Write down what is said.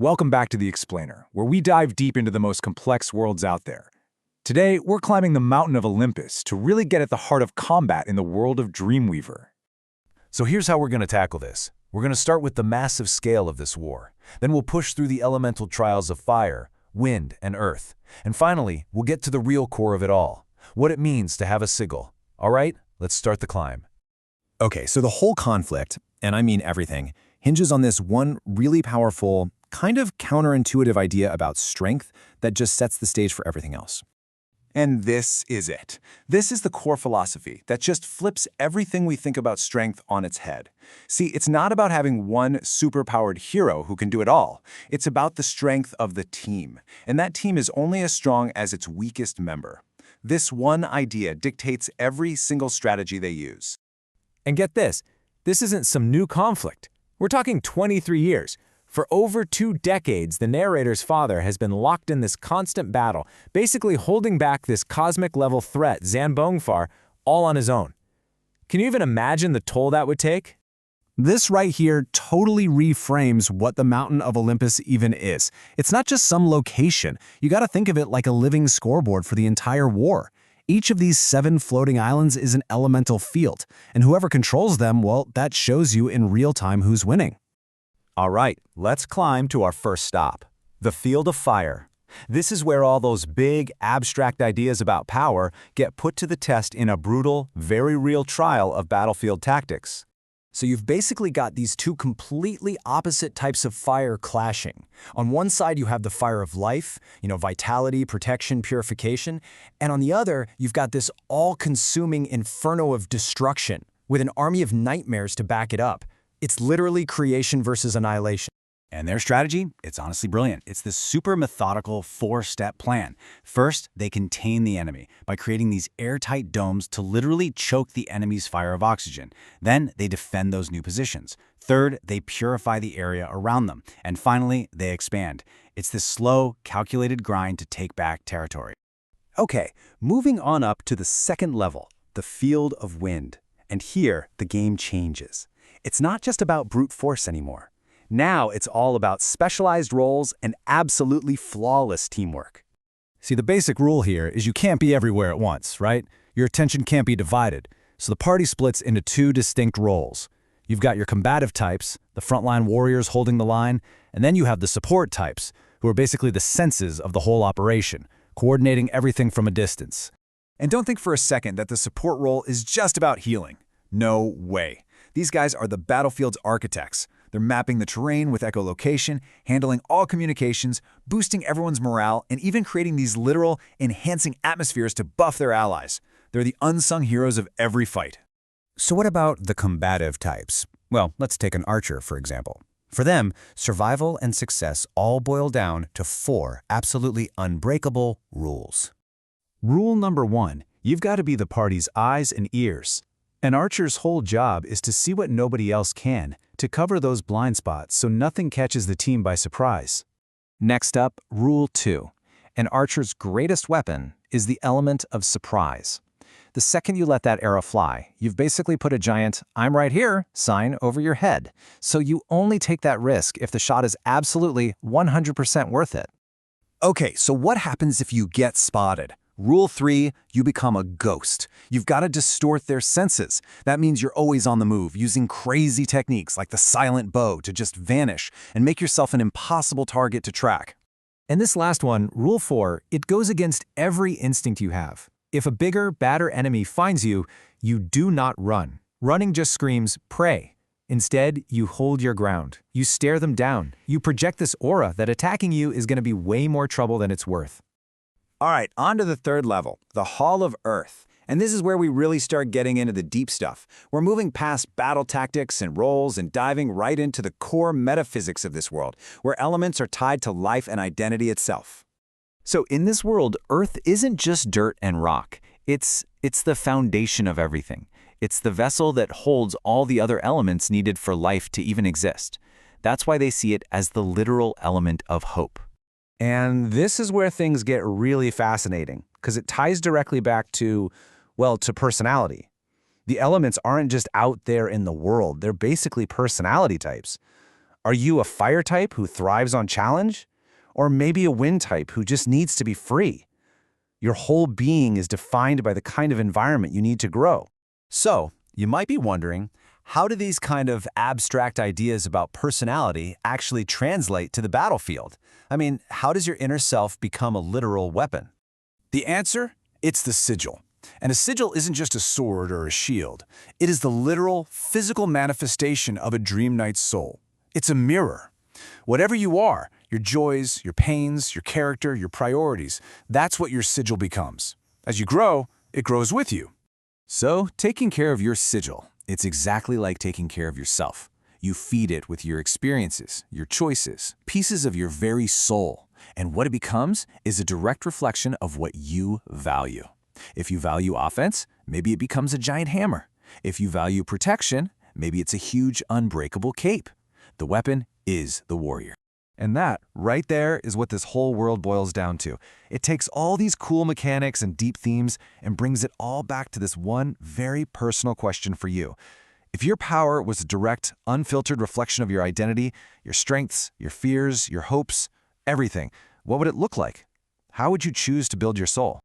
Welcome back to The Explainer, where we dive deep into the most complex worlds out there. Today, we're climbing the mountain of Olympus to really get at the heart of combat in the world of DREAMWEAVER. So here's how we're going to tackle this. We're going to start with the massive scale of this war. Then we'll push through the elemental trials of fire, wind, and earth. And finally, we'll get to the real core of it all, what it means to have a sigil. All right, let's start the climb. Okay, so the whole conflict, and I mean everything, hinges on this one really powerful, kind of counterintuitive idea about strength that just sets the stage for everything else. And this is it. This is the core philosophy that just flips everything we think about strength on its head. See, it's not about having one superpowered hero who can do it all. It's about the strength of the team. And that team is only as strong as its weakest member. This one idea dictates every single strategy they use. And get this isn't some new conflict. We're talking 23 years. For over 2 decades, the narrator's father has been locked in this constant battle, basically holding back this cosmic-level threat, Zambongfar, all on his own. Can you even imagine the toll that would take? This right here totally reframes what the Mountain of Olympus even is. It's not just some location. You gotta think of it like a living scoreboard for the entire war. Each of these 7 floating islands is an elemental field, and whoever controls them, well, that shows you in real time who's winning. All right, let's climb to our first stop, the field of fire. This is where all those big, abstract ideas about power get put to the test in a brutal, very real trial of battlefield tactics. So you've basically got these 2 completely opposite types of fire clashing. On one side, you have the fire of life, vitality, protection, purification. And on the other, you've got this all-consuming inferno of destruction with an army of nightmares to back it up. It's literally creation versus annihilation. And their strategy? It's honestly brilliant. It's this super methodical 4-step plan. First, they contain the enemy by creating these airtight domes to literally choke the enemy's fire of oxygen. Then, they defend those new positions. Third, they purify the area around them. And finally, they expand. It's this slow, calculated grind to take back territory. Okay, moving on up to the second level, the field of wind. And here, the game changes. It's not just about brute force anymore. Now it's all about specialized roles and absolutely flawless teamwork. See, the basic rule here is you can't be everywhere at once, right? Your attention can't be divided. So the party splits into 2 distinct roles. You've got your combative types, the frontline warriors holding the line, and then you have the support types, who are basically the senses of the whole operation, coordinating everything from a distance. And don't think for a second that the support role is just about healing. No way. These guys are the battlefield's architects. They're mapping the terrain with echolocation, handling all communications, boosting everyone's morale, and even creating these literal, enhancing atmospheres to buff their allies. They're the unsung heroes of every fight. So what about the combative types? Well, let's take an archer, for example. For them, survival and success all boil down to 4 absolutely unbreakable rules. Rule number 1, you've got to be the party's eyes and ears. An archer's whole job is to see what nobody else can, to cover those blind spots so nothing catches the team by surprise. Next up, Rule 2. An archer's greatest weapon is the element of surprise. The second you let that arrow fly, you've basically put a giant "I'm right here" sign over your head. So you only take that risk if the shot is absolutely 100% worth it. Okay, so what happens if you get spotted? Rule 3, you become a ghost. You've got to distort their senses. That means you're always on the move, using crazy techniques like the silent bow to just vanish and make yourself an impossible target to track. And this last one, Rule 4, it goes against every instinct you have. If a bigger, badder enemy finds you, you do not run. Running just screams, "Prey." Instead, you hold your ground. You stare them down. You project this aura that attacking you is going to be way more trouble than it's worth. All right, on to the third level, the Hall of Earth. And this is where we really start getting into the deep stuff. We're moving past battle tactics and roles and diving right into the core metaphysics of this world, where elements are tied to life and identity itself. So in this world, Earth isn't just dirt and rock. It's the foundation of everything. It's the vessel that holds all the other elements needed for life to even exist. That's why they see it as the literal element of hope. And this is where things get really fascinating, because it ties directly back to personality. The elements aren't just out there in the world, they're basically personality types. Are you a fire type who thrives on challenge? Or maybe a wind type who just needs to be free? Your whole being is defined by the kind of environment you need to grow. So, you might be wondering, how do these kind of abstract ideas about personality actually translate to the battlefield? I mean, how does your inner self become a literal weapon? The answer? It's the sigil. And a sigil isn't just a sword or a shield. It is the literal, physical manifestation of a dream knight's soul. It's a mirror. Whatever you are, your joys, your pains, your character, your priorities, that's what your sigil becomes. As you grow, it grows with you. So, taking care of your sigil, it's exactly like taking care of yourself. You feed it with your experiences, your choices, pieces of your very soul. And what it becomes is a direct reflection of what you value. If you value offense, maybe it becomes a giant hammer. If you value protection, maybe it's a huge, unbreakable cape. The weapon is the warrior. And that, right there, is what this whole world boils down to. It takes all these cool mechanics and deep themes and brings it all back to this one very personal question for you. If your power was a direct, unfiltered reflection of your identity, your strengths, your fears, your hopes, everything, what would it look like? How would you choose to build your soul?